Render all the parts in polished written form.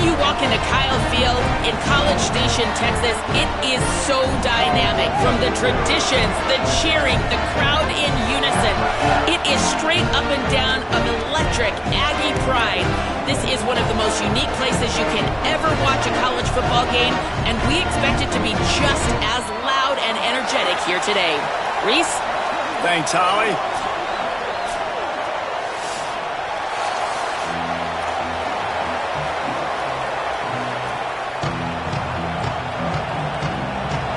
you walk into Kyle Field in College Station, Texas, it is so dynamic. From the traditions, the cheering, the crowd in unison, it is straight up and down of electric Aggie pride. This is one of the most unique places you can ever watch a college football game, and we expect it to be just as loud and energetic here today. Reese? Thanks, Holly.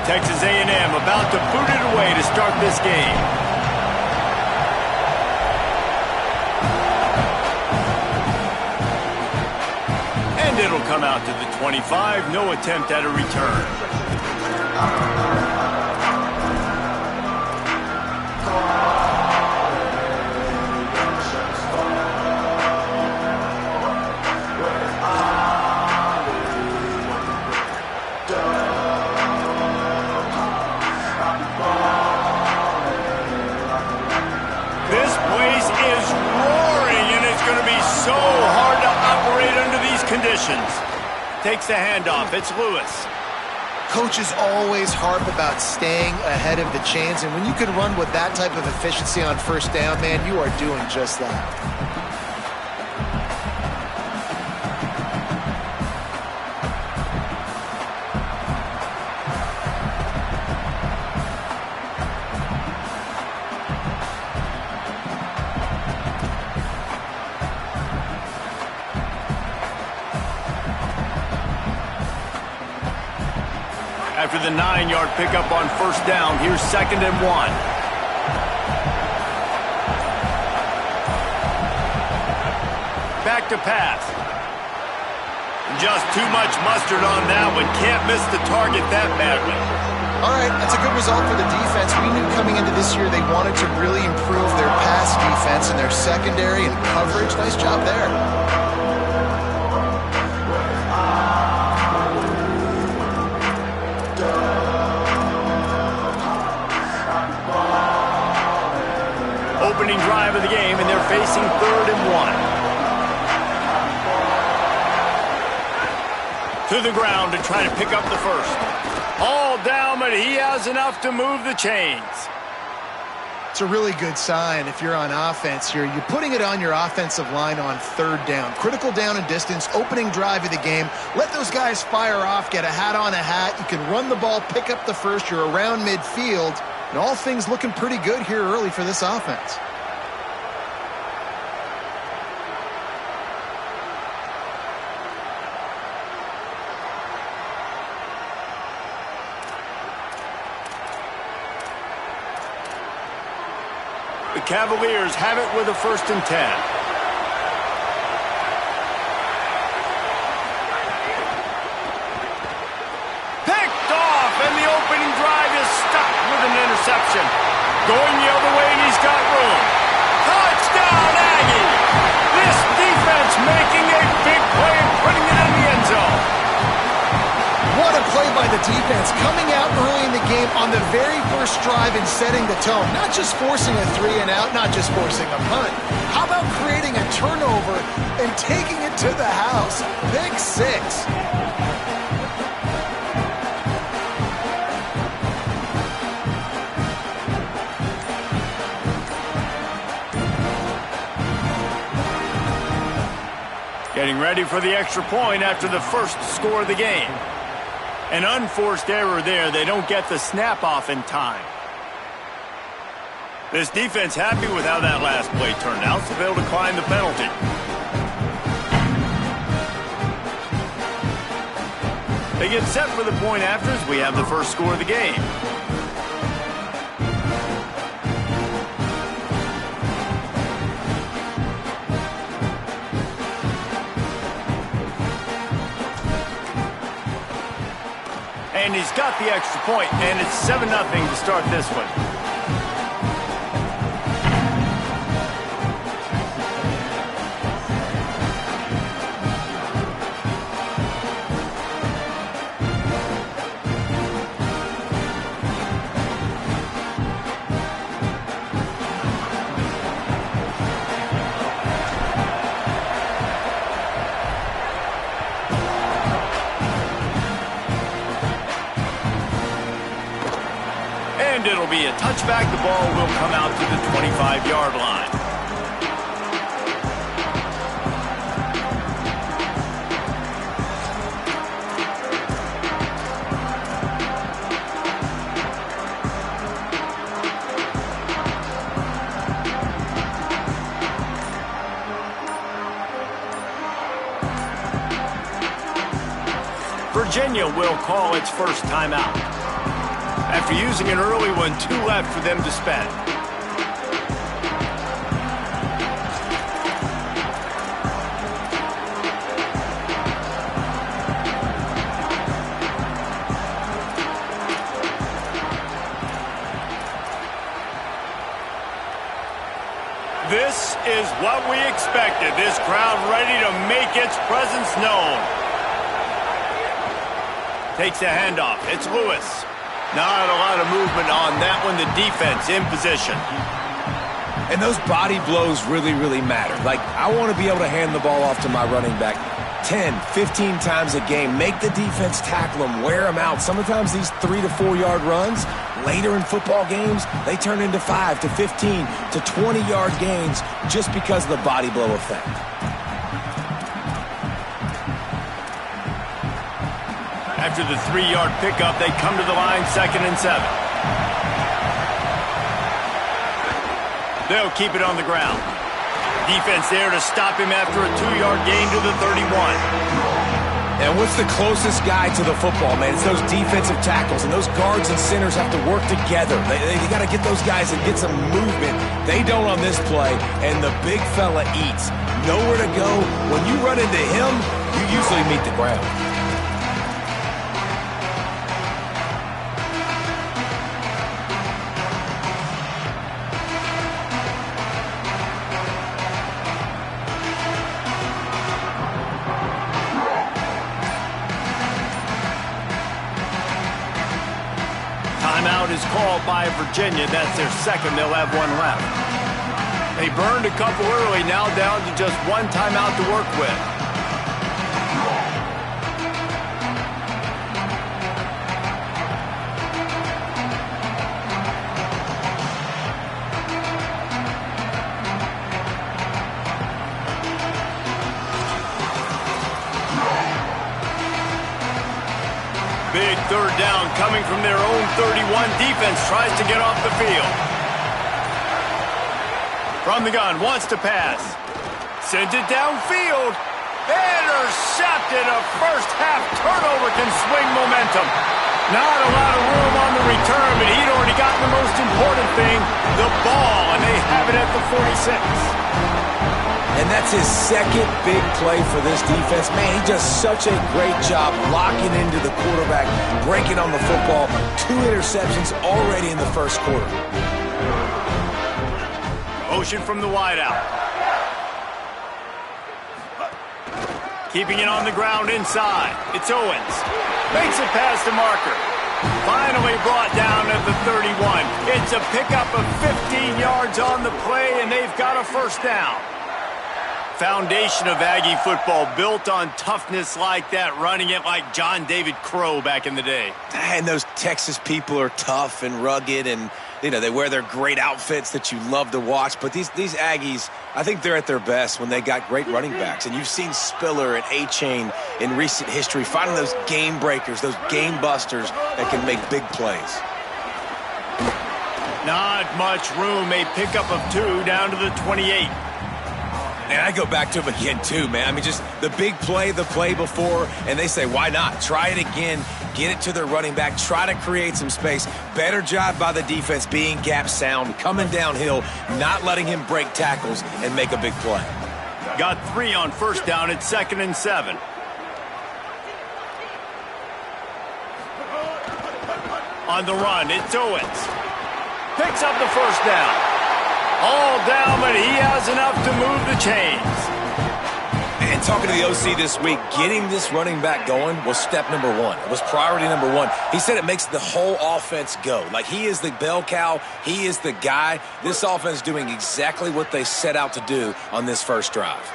Texas A&M about to boot it away to start this game. And it'll come out to the 25. No attempt at a return. So hard to operate under these conditions. Takes the handoff. It's Lewis. Coaches always harp about staying ahead of the chains, and when you can run with that type of efficiency on first down, man, you are doing just that. After the 9-yard pickup on first down, here's 2nd and 1. Back to pass. Just too much mustard on that one. Can't miss the target that badly. All right, that's a good result for the defense. We knew coming into this year they wanted to really improve their pass defense and their secondary and coverage. Nice job there. Opening drive of the game, and they're facing 3rd and 1. To the ground to try to pick up the first. All down, but he has enough to move the chains. It's a really good sign if you're on offense here. You're putting it on your offensive line on 3rd down. Critical down and distance, opening drive of the game. Let those guys fire off, get a hat on a hat. You can run the ball, pick up the first. You're around midfield. And all things looking pretty good here early for this offense. The Cavaliers have it with a 1st and 10. Picked off, and the opening drive is stopped with an interception. Going the other way, and he's got room. Touchdown, Aggie! This defense making a big play and putting it in the end zone. What a play by the defense, coming out early in the game on the very first drive and setting the tone. Not just forcing a 3-and-out, not just forcing a punt. How about creating a turnover and taking it to the house? Pick 6. Getting ready for the extra point after the first score of the game. An unforced error there. They don't get the snap off in time. This defense happy with how that last play turned out, so they'll decline the penalty. They get set for the point after as we have the first score of the game. And he's got the extra point, and it's 7-0 to start this one. back, the ball will come out to the 25-yard line. Virginia will call its first timeout. After using an early one, 2 left for them to spend. This is what we expected. This crowd ready to make its presence known. Takes a handoff. It's Lewis. Not a lot of movement on that one. The defense in position. And those body blows really, really matter. Like, I want to be able to hand the ball off to my running back 10, 15 times a game. Make the defense tackle them, wear them out. Sometimes these 3 to 4 yard runs, later in football games, they turn into 5 to 15 to 20 yard gains just because of the body blow effect. After the 3-yard pickup, they come to the line, 2nd and 7. They'll keep it on the ground. Defense there to stop him after a 2-yard gain to the 31. And what's the closest guy to the football, man? It's those defensive tackles, and those guards and centers have to work together. They got to get those guys and get some movement. They don't on this play, and the big fella eats. Nowhere to go. When you run into him, you usually meet the ground. Timeout is called by Virginia. That's their second. They'll have 1 left. They burned a couple early, now down to just 1 timeout to work with. Big 3rd down coming from their own 31. Defense tries to get off the field. From the gun, wants to pass. Sends it downfield. Intercepted. A first-half turnover can swing momentum. Not a lot of room on the return, but he'd already gotten the most important thing, the ball, and they have it at the 46. And that's his second big play for this defense. Man, he does such a great job locking into the quarterback, breaking on the football. 2 interceptions already in the first quarter. Motion from the wideout. Keeping it on the ground inside. It's Owens. Makes it past the marker. Finally brought down at the 31. It's a pickup of 15 yards on the play, and they've got a first down. Foundation of Aggie football built on toughness like that, running it like John David Crow back in the day. And those Texas people are tough and rugged, and you know they wear their great outfits that you love to watch. But these Aggies, I think they're at their best when they got great running backs. And you've seen Spiller and A-Chain in recent history finding those game breakers, those game busters that can make big plays. Not much room. A pickup of 2 down to the 28. And I go back to him again, too, man. I mean, just the big play, the play before, and they say, why not? Try it again, get it to their running back, try to create some space. Better job by the defense being gap sound, coming downhill, not letting him break tackles and make a big play. Got 3 on first down. It's 2nd and 7. On the run, it's Owens. Picks up the first down. All down, but he has enough to move the chains. And talking to the OC this week, getting this running back going was step number 1. It was priority number 1. He said it makes the whole offense go. Like, he is the bell cow. He is the guy. This offense doing exactly what they set out to do on this first drive.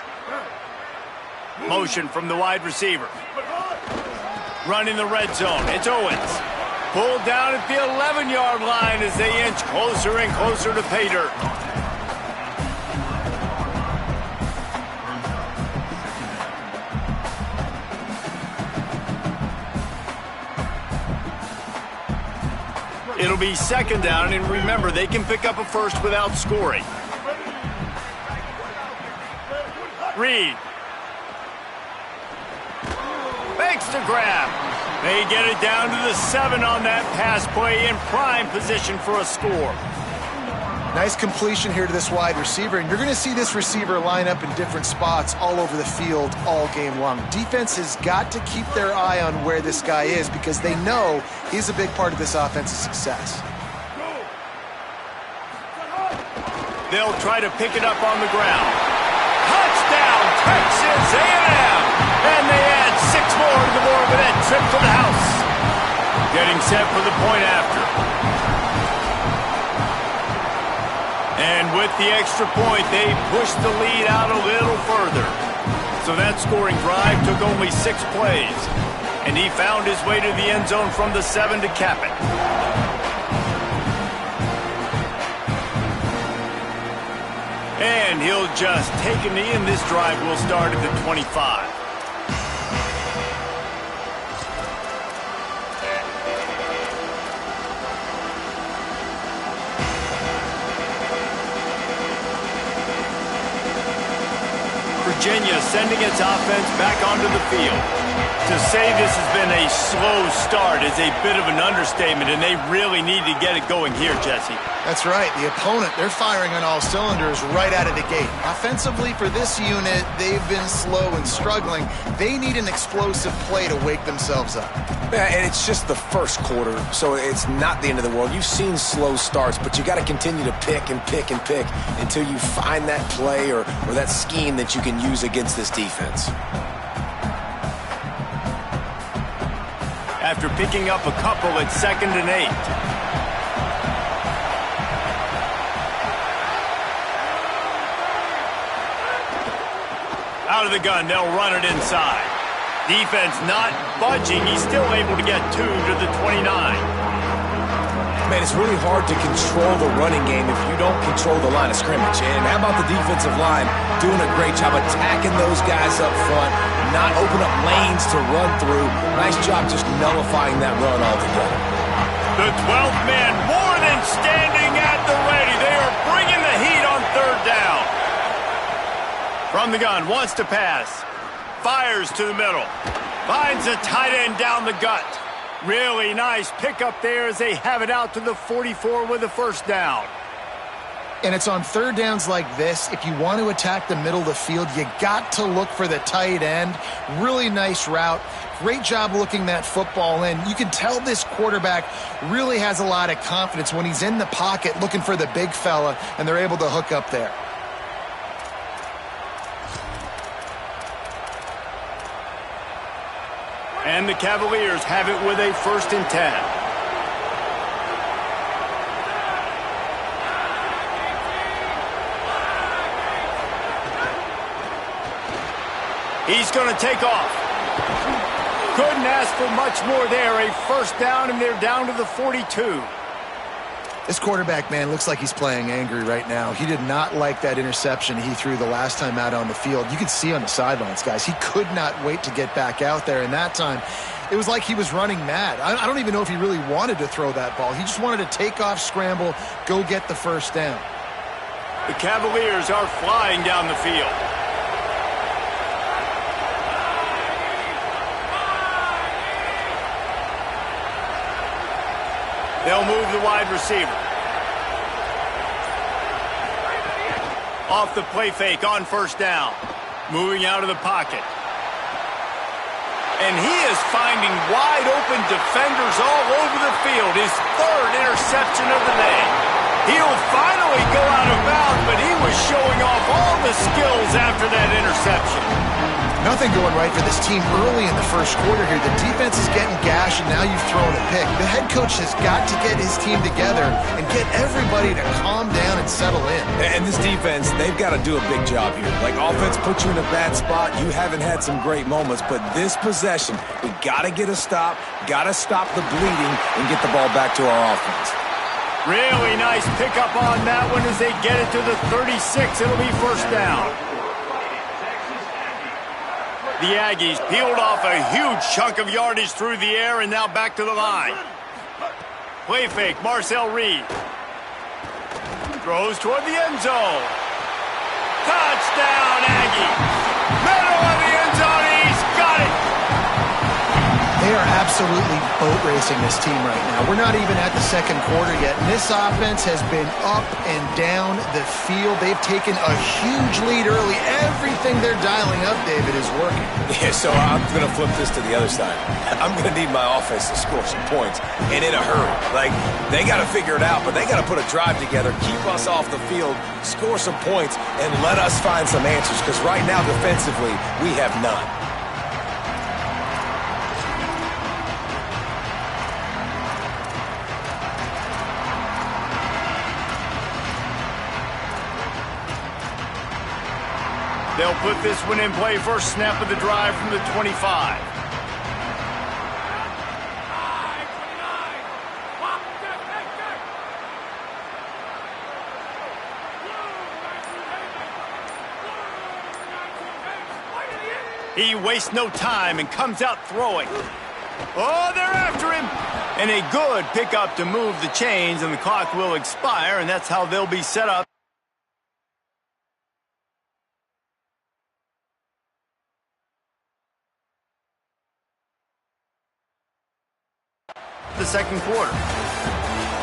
Motion from the wide receiver. Running the red zone. It's Owens. Pulled down at the 11-yard line as they inch closer and closer to pay dirt. It'll be second down, and remember, they can pick up a first without scoring. Reed. Makes the grab. They get it down to the 7 on that pass play in prime position for a score. Nice completion here to this wide receiver, and you're going to see this receiver line up in different spots all over the field all game long. Defense has got to keep their eye on where this guy is because they know he's a big part of this offense's success. They'll try to pick it up on the ground. Touchdown, Texas A&M! And they add 6 more to the board with that trip to the house. Getting set for the point after. And with the extra point, they pushed the lead out a little further. So that scoring drive took only 6 plays. And he found his way to the end zone from the 7 to cap it. And he'll just take a knee, and this drive will start at the 25. Virginia sending its offense back onto the field. To say this has been a slow start is a bit of an understatement, and they really need to get it going here, Jesse. That's right. The opponent, they're firing on all cylinders right out of the gate. Offensively for this unit, they've been slow and struggling. They need an explosive play to wake themselves up. Yeah, and it's just the first quarter, so it's not the end of the world. You've seen slow starts, but you got to continue to pick and pick and pick until you find that play or that scheme that you can use against this defense. After picking up a couple at 2nd and 8. Out of the gun, they'll run it inside. Defense not budging. He's still able to get 2 to the 29. Man, it's really hard to control the running game if you don't control the line of scrimmage. And how about the defensive line doing a great job attacking those guys up front, not open up lanes to run through. Nice job just nullifying that run altogether. The 12th man more than standing at the ready. They are bringing the heat on 3rd down. From the gun, wants to pass. Fires to the middle. Finds a tight end down the gut. Really nice pickup there as they have it out to the 44 with a 1st down. And it's on 3rd downs like this. If you want to attack the middle of the field, you got to look for the tight end. Really nice route. Great job looking that football in. You can tell this quarterback really has a lot of confidence when he's in the pocket looking for the big fella, and they're able to hook up there. And the Cavaliers have it with a 1st and 10. He's going to take off. Couldn't ask for much more there. A 1st down, and they're down to the 42. This quarterback, man, looks like he's playing angry right now. He did not like that interception he threw the last time out on the field. You could see on the sidelines, guys, he could not wait to get back out there. And that time, it was like he was running mad. I don't even know if he really wanted to throw that ball. He just wanted to take off, scramble, go get the 1st down. The Cavaliers are flying down the field. They'll move the wide receiver. Off the play fake on 1st down. Moving out of the pocket. And he is finding wide open defenders all over the field. His 3rd interception of the day. He'll finally go out of bounds, but he was showing off all the skills after that interception. Nothing going right for this team early in the first quarter here. The defense is getting gashed, and now you've thrown a pick. The head coach has got to get his team together and get everybody to calm down and settle in. And this defense, they've got to do a big job here. Like, offense put you in a bad spot. You haven't had some great moments, but this possession, we got to get a stop, got to stop the bleeding, and get the ball back to our offense. Really nice pickup on that one as they get it to the 36. It'll be first down. The Aggies peeled off a huge chunk of yardage through the air and now back to the line. Play fake, Marcel Reed. Throws toward the end zone. Touchdown, Aggie. Middle of the end zone, he's got it. They are absolutely boat racing this team right now. We're not even at the second quarter yet, and this offense has been up and down the field. They've taken a huge lead early. Everything they're dialing up, David, is working. Yeah, so I'm going to flip this to the other side. I'm going to need my offense to score some points, and in a hurry. Like, they got to figure it out, but they got to put a drive together, keep us off the field, score some points, and let us find some answers, because right now, defensively, we have none. They'll put this one in play. First snap of the drive from the 25. He wastes no time and comes out throwing. Oh, they're after him. And a good pickup to move the chains, and the clock will expire, and that's how they'll be set up. The second quarter.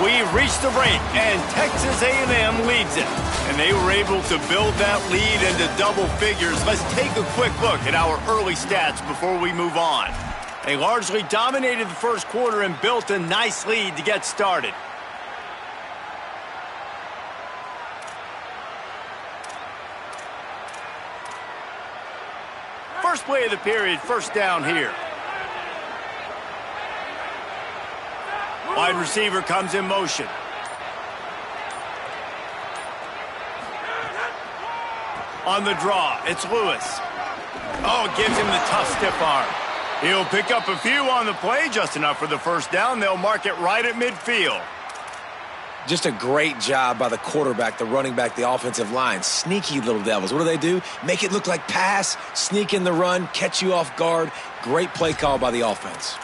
We've reached the break, and Texas A&M leads it. And they were able to build that lead into double figures. Let's take a quick look at our early stats before we move on. They largely dominated the first quarter and built a nice lead to get started. First play of the period, first down here. Wide receiver comes in motion. On the draw, it's Lewis. Oh, gives him the tough stiff arm. He'll pick up a few on the play, just enough for the first down. They'll mark it right at midfield. Just a great job by the quarterback, the running back, the offensive line. Sneaky little devils. What do? Make it look like pass, sneak in the run, catch you off guard. Great play call by the offense.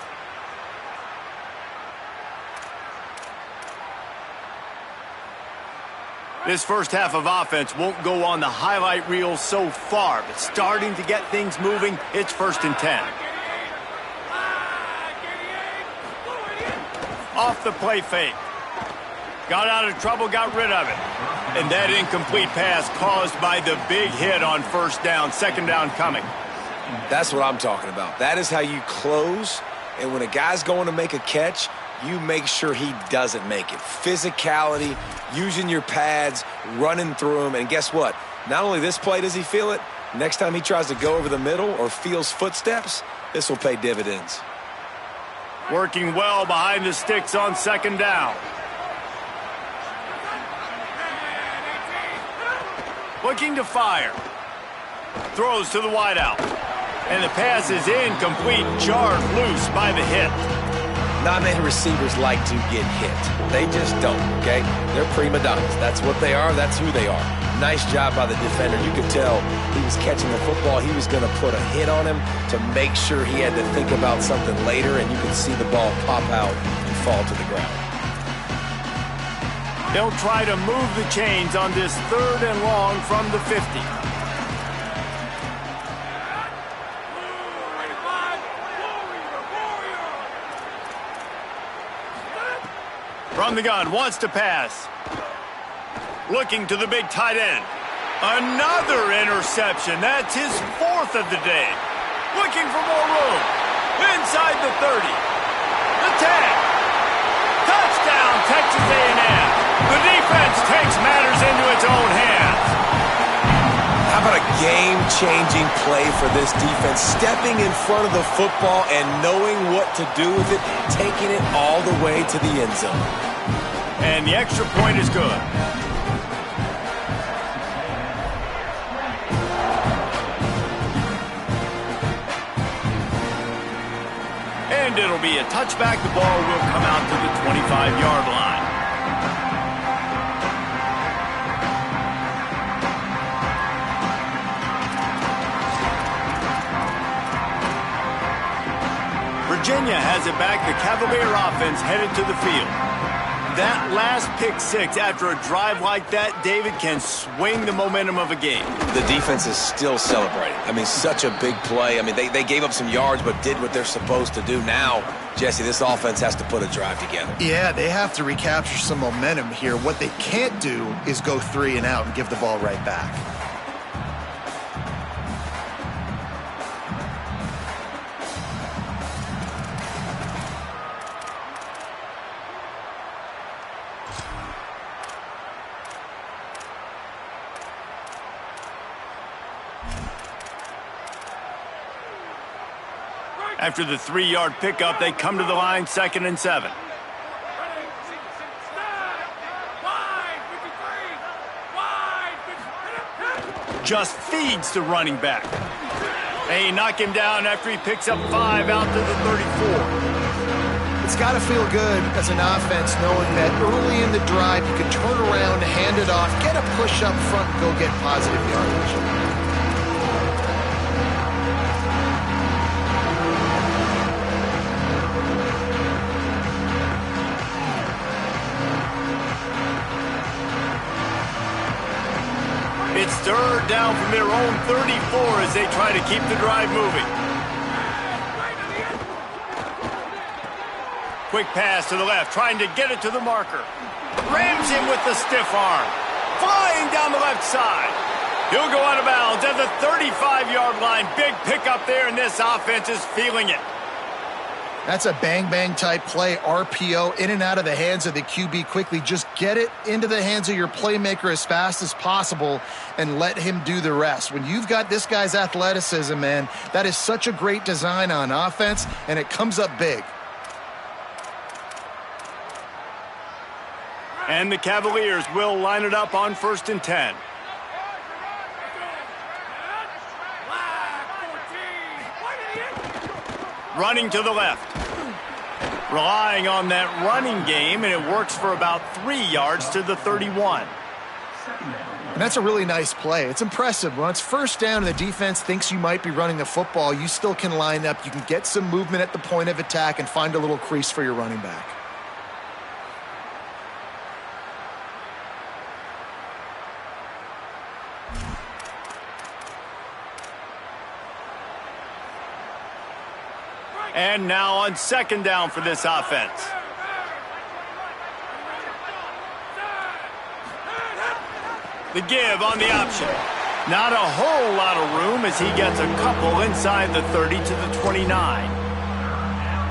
This first half of offense won't go on the highlight reel so far, but starting to get things moving, it's 1st and 10. Off the play fake. Got out of trouble, got rid of it. And that incomplete pass caused by the big hit on first down, second down coming. That's what I'm talking about. That is how you close, and when a guy's going to make a catch, you make sure he doesn't make it. Physicality, using your pads, running through him, and guess what? Not only this play does he feel it, next time he tries to go over the middle or feels footsteps, this will pay dividends. Working well behind the sticks on second down. Looking to fire. Throws to the wideout. And the pass is incomplete, jarred loose by the hit. Not many receivers like to get hit. They just don't, okay? They're prima donnas. That's what they are. That's who they are. Nice job by the defender. You could tell he was catching the football. He was going to put a hit on him to make sure he had to think about something later, and you could see the ball pop out and fall to the ground. They'll try to move the chains on this 3rd and long from the 50. From the gun, wants to pass. Looking to the big tight end. Another interception. That's his 4th of the day. Looking for more room. Inside the 30. The 10. Touchdown, Texas A&M. The defense takes matters into its own hands. How about a game-changing play for this defense, stepping in front of the football and knowing what to do with it, taking it all the way to the end zone. And the extra point is good. And it'll be a touchback. The ball will come out to the 25-yard line. Virginia has it back. The Cavalier offense headed to the field. That last pick six after a drive like that, David, can swing the momentum of a game. The defense is still celebrating. I mean, such a big play. I mean, they gave up some yards but did what they're supposed to do. Now, Jesse, this offense has to put a drive together. Yeah, they have to recapture some momentum here. What they can't do is go 3 and out and give the ball right back. After the 3-yard pickup, they come to the line, 2nd and 7. Just feeds the running back. They knock him down after he picks up 5 out to the 34. It's got to feel good as an offense knowing that early in the drive you can turn around, hand it off, get a push up front, and go get positive yardage. It's 3rd down from their own 34 as they try to keep the drive moving. Quick pass to the left, trying to get it to the marker. Rams him with the stiff arm. Flying down the left side. He'll go out of bounds at the 35-yard line. Big pickup there, and this offense is feeling it. That's a bang-bang type play, RPO, in and out of the hands of the QB quickly. Just get it into the hands of your playmaker as fast as possible and let him do the rest. When you've got this guy's athleticism, man, that is such a great design on offense, and it comes up big. And the Cavaliers will line it up on 1st and 10. Running to the left. Relying on that running game, and it works for about 3 yards to the 31. And that's a really nice play. It's impressive. When it's 1st down and the defense thinks you might be running the football, you still can line up. You can get some movement at the point of attack and find a little crease for your running back. And now on 2nd down for this offense. The give on the option. Not a whole lot of room as he gets a couple inside the 30 to the 29.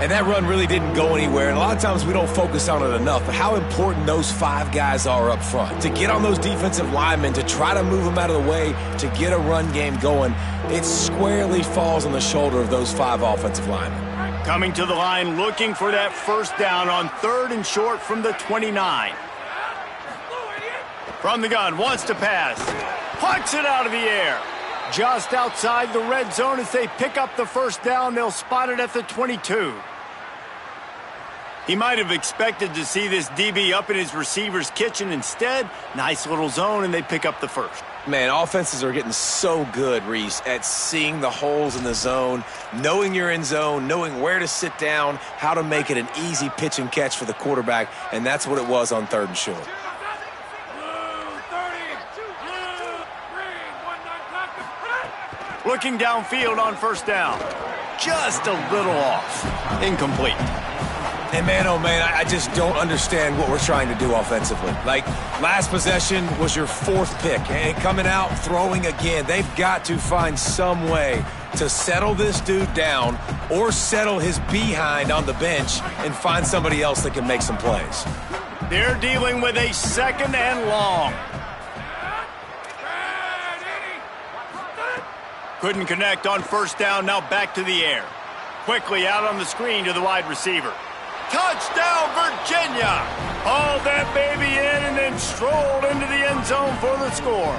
And that run really didn't go anywhere. And a lot of times we don't focus on it enough, but how important those 5 guys are up front. To get on those defensive linemen, to try to move them out of the way, to get a run game going, it squarely falls on the shoulder of those 5 offensive linemen. Coming to the line, looking for that 1st down on 3rd and short from the 29. From the gun, wants to pass. Pucks it out of the air. Just outside the red zone as they pick up the 1st down. They'll spot it at the 22. He might have expected to see this DB up in his receiver's kitchen. Instead, nice little zone, and they pick up the 1st. Man, offenses are getting so good, Reese, at seeing the holes in the zone, knowing you're in zone, knowing where to sit down, how to make it an easy pitch and catch for the quarterback, and that's what it was on 3rd and short. Looking downfield on 1st down. Just a little off. Incomplete. And man, oh man, I just don't understand what we're trying to do offensively. Like, last possession was your 4th pick, and coming out, throwing again. They've got to find some way to settle this dude down or settle his behind on the bench and find somebody else that can make some plays. They're dealing with a 2nd and long. Couldn't connect on first down, now back to the air. Quickly out on the screen to the wide receiver. Touchdown, Virginia! Hauled that baby in and then strolled into the end zone for the score.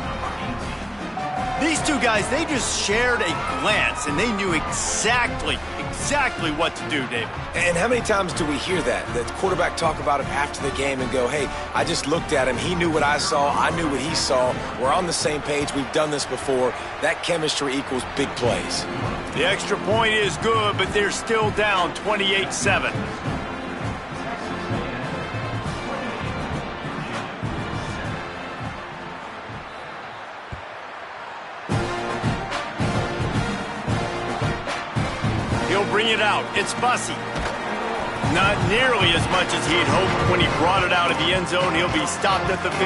These two guys, they just shared a glance, and they knew exactly what to do, David. And how many times do we hear that? The quarterback talk about it after the game and go, hey, I just looked at him. He knew what I saw. I knew what he saw. We're on the same page. We've done this before. That chemistry equals big plays. The extra point is good, but they're still down 28-7. He'll bring it out. It's Bussey. Not nearly as much as he'd hoped when he brought it out of the end zone. He'll be stopped at the 15.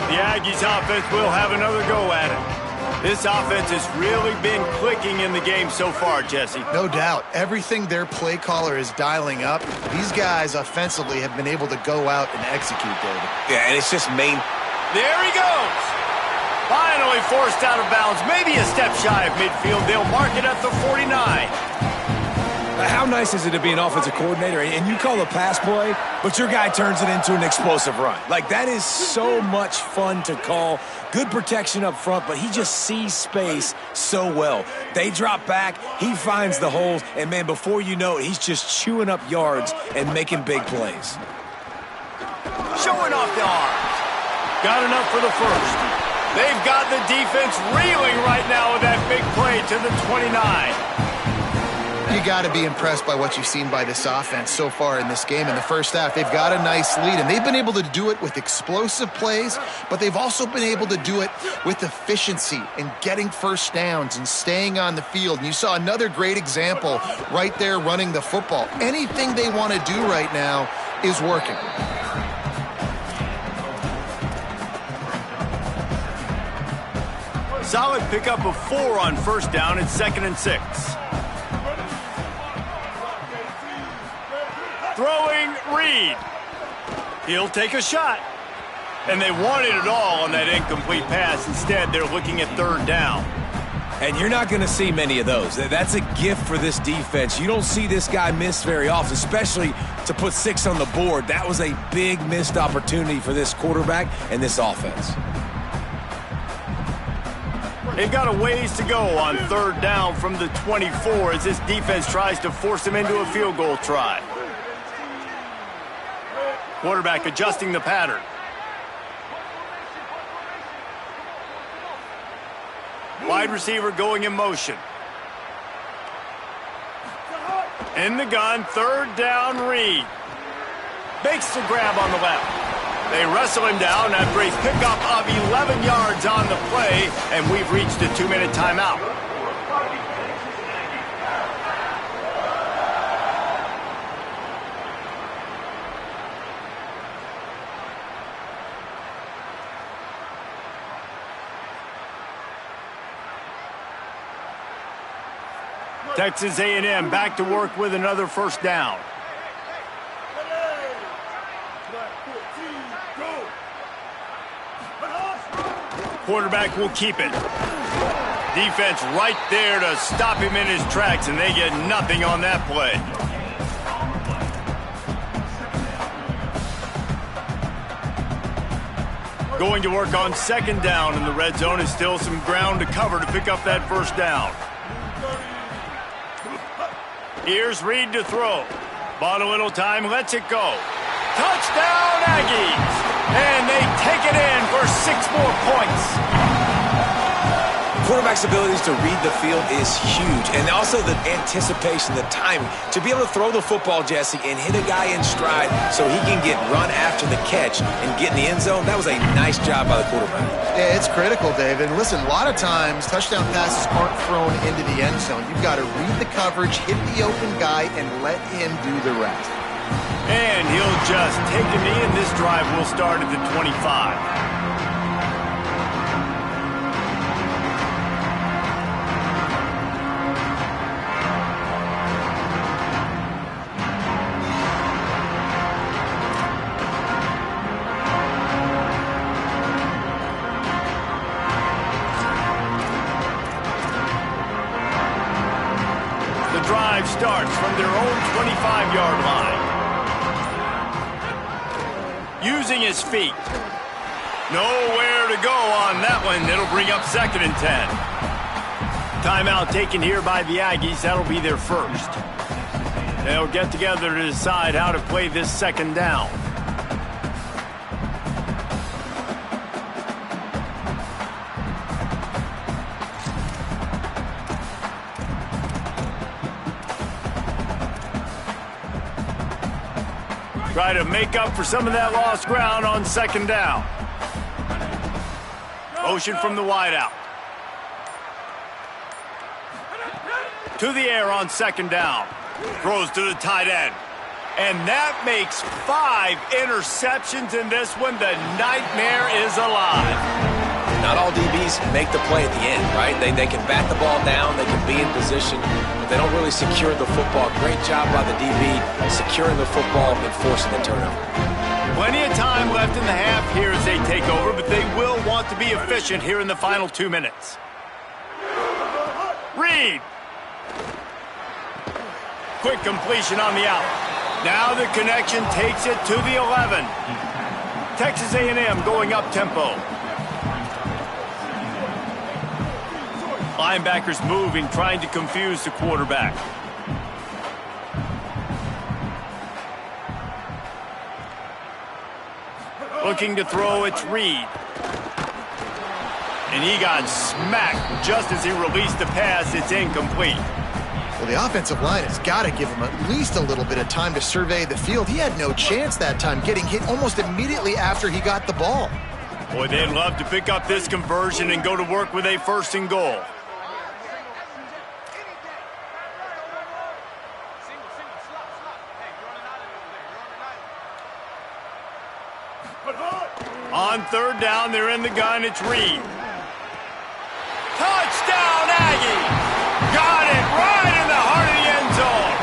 The Aggies offense will have another go at it. This offense has really been clicking in the game so far, Jesse. No doubt. Everything their play caller is dialing up, these guys offensively have been able to go out and execute, David. Yeah, and it's just main. There he goes. Finally forced out of bounds. Maybe a step shy of midfield. They'll mark it at the 49. How nice is it to be an offensive coordinator and you call a pass play, but your guy turns it into an explosive run? Like, that is so much fun to call. Good protection up front, but he just sees space so well. They drop back, he finds the holes, and, man, before you know it, he's just chewing up yards and making big plays. Showing off the arms. Got enough for the first. They've got the defense reeling right now with that big play to the 29. You got to be impressed by what you've seen by this offense so far in this game. In the first half, they've got a nice lead, and they've been able to do it with explosive plays, but they've also been able to do it with efficiency and getting first downs and staying on the field. And you saw another great example right there running the football. Anything they want to do right now is working. Solid pickup of 4 on first down. It's 2nd and 6. Throwing Reed. He'll take a shot. And they wanted it all on that incomplete pass. Instead, they're looking at 3rd down. And you're not going to see many of those. That's a gift for this defense. You don't see this guy miss very often, especially to put 6 on the board. That was a big missed opportunity for this quarterback and this offense. They've got a ways to go on 3rd down from the 24 as this defense tries to force them into a field goal try. Quarterback adjusting the pattern. Wide receiver going in motion. In the gun, 3rd down, Reed. Makes the grab on the left. They wrestle him down after a pickup of 11 yards on the play, and we've reached a 2-minute timeout. Texas A&M back to work with another first down. Quarterback will keep it. Defense right there to stop him in his tracks, and they get nothing on that play. Going to work on 2nd down in the red zone is still some ground to cover to pick up that first down. Here's Reed to throw. Bought a little time, lets it go. Touchdown, Aggies! And they take it in for 6 more points. Quarterback's abilities to read the field is huge, and also the anticipation, the timing. To be able to throw the football, Jesse, and hit a guy in stride so he can get run after the catch and get in the end zone, that was a nice job by the quarterback. Yeah, it's critical, David. And listen, a lot of times touchdown passes aren't thrown into the end zone. You've got to read the coverage, hit the open guy, and let him do the rest. And he'll just take a knee, and this drive will start at the 25. starts from their own 25-yard line. Using his feet. Nowhere to go on that one. It'll bring up 2nd and 10. Timeout taken here by the Aggies. That'll be their first. They'll get together to decide how to play this 2nd down. Try to make up for some of that lost ground on 2nd down. Motion from the wideout. To the air on 2nd down. Throws to the tight end. And that makes 5 interceptions in this one. The nightmare is alive. Not all DBs make the play at the end, right? They can bat the ball down, they can be in position, but they don't really secure the football. Great job by the DB securing the football and forcing the turnover. Plenty of time left in the half here as they take over, but they will want to be efficient here in the final 2 minutes. Reed. Quick completion on the out. Now the connection takes it to the 11. Texas A&M going up tempo. Linebackers moving, trying to confuse the quarterback. Looking to throw, it's Reed. And he got smacked just as he released the pass. It's incomplete. Well, the offensive line has got to give him at least a little bit of time to survey the field. He had no chance that time, getting hit almost immediately after he got the ball. Boy, they'd love to pick up this conversion and go to work with a 1st and goal. On 3rd down, they're in the gun. It's Reed. Touchdown, Aggie! Got it right in the heart of the end zone.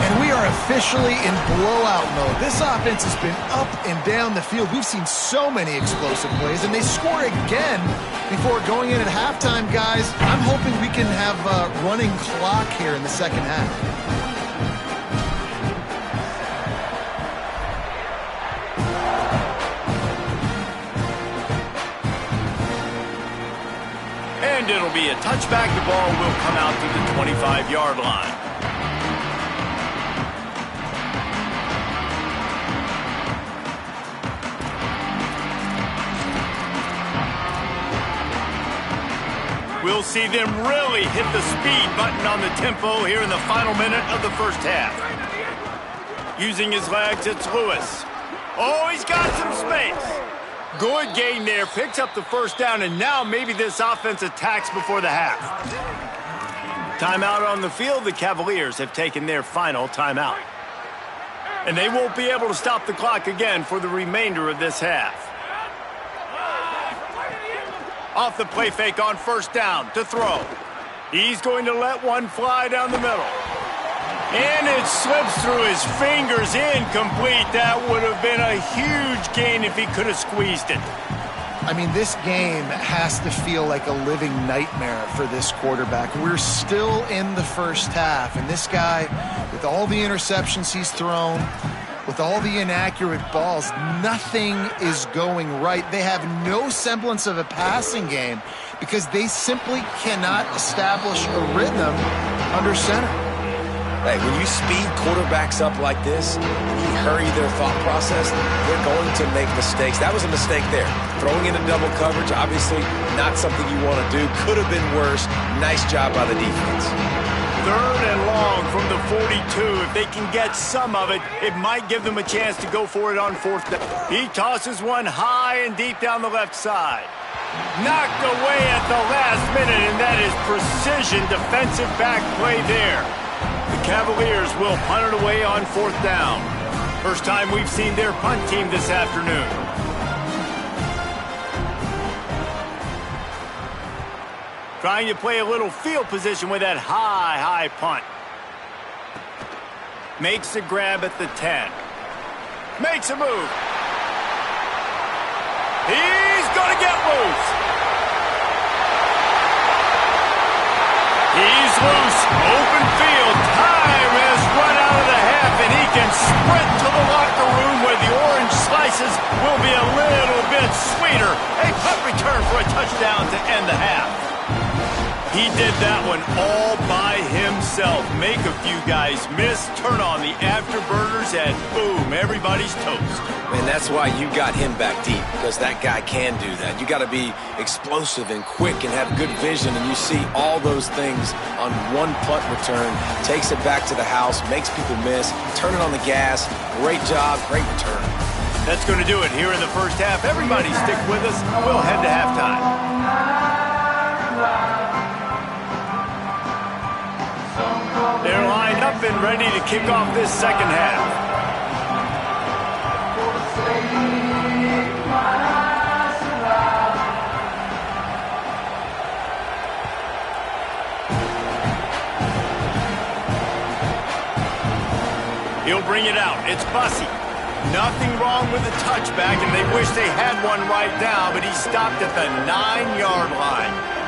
And we are officially in blowout mode. This offense has been up and down the field. We've seen so many explosive plays, and they score again before going in at halftime, guys. I'm hoping we can have a running clock here in the 2nd half. And it'll be a touchback. The ball will come out to the 25-yard line. We'll see them really hit the speed button on the tempo here in the final minute of the 1st half. Using his legs, it's Lewis. Oh, he's got some space. Good gain there, picks up the 1st down, and now maybe this offense attacks before the half. Timeout on the field. The Cavaliers have taken their final timeout. And they won't be able to stop the clock again for the remainder of this half. Off the play fake on 1st down to throw. He's going to let one fly down the middle. And it slips through his fingers, incomplete. That would have been a huge gain if he could have squeezed it. I mean, this game has to feel like a living nightmare for this quarterback. We're still in the 1st half, and this guy, with all the interceptions he's thrown, with all the inaccurate balls, nothing is going right. They have no semblance of a passing game because they simply cannot establish a rhythm under center. Hey, when you speed quarterbacks up like this, and you hurry their thought process, they're going to make mistakes. That was a mistake there. Throwing into double coverage, obviously not something you want to do. Could have been worse. Nice job by the defense. 3rd and long from the 42. If they can get some of it, it might give them a chance to go for it on 4th down. He tosses one high and deep down the left side. Knocked away at the last minute, and that is precision defensive back play there. The Cavaliers will punt it away on 4th down. First time we've seen their punt team this afternoon. Trying to play a little field position with that high punt. Makes the grab at the 10. Makes a move. He's going to get loose. He's loose. Open field. Time has run out of the half, and he can sprint to the locker room where the orange slices will be a little bit sweeter. A punt return for a touchdown to end the half. He did that one all by himself. Make a few guys miss, turn on the afterburners, and boom, everybody's toast. And that's why you got him back deep, because that guy can do that. You got to be explosive and quick and have good vision, and you see all those things on one punt return. Takes it back to the house, makes people miss, turning on the gas. Great job, great return. That's going to do it here in the first half. Everybody stick with us. We'll head to halftime. They're lined up and ready to kick off this second half. He'll bring it out. It's Bussey. Nothing wrong with the touchback, and they wish they had one right now, but he stopped at the 9-yard line.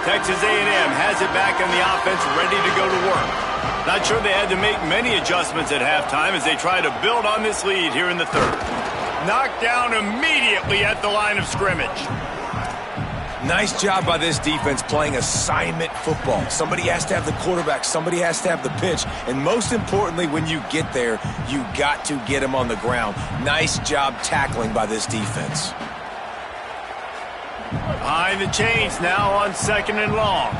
Texas A&M has it back on the offense, ready to go to work. Not sure they had to make many adjustments at halftime as they try to build on this lead here in the third. Knocked down immediately at the line of scrimmage. Nice job by this defense playing assignment football. Somebody has to have the quarterback, somebody has to have the pitch, and most importantly, when you get there, you got to get him on the ground. Nice job tackling by this defense. Behind the chains now on second and long.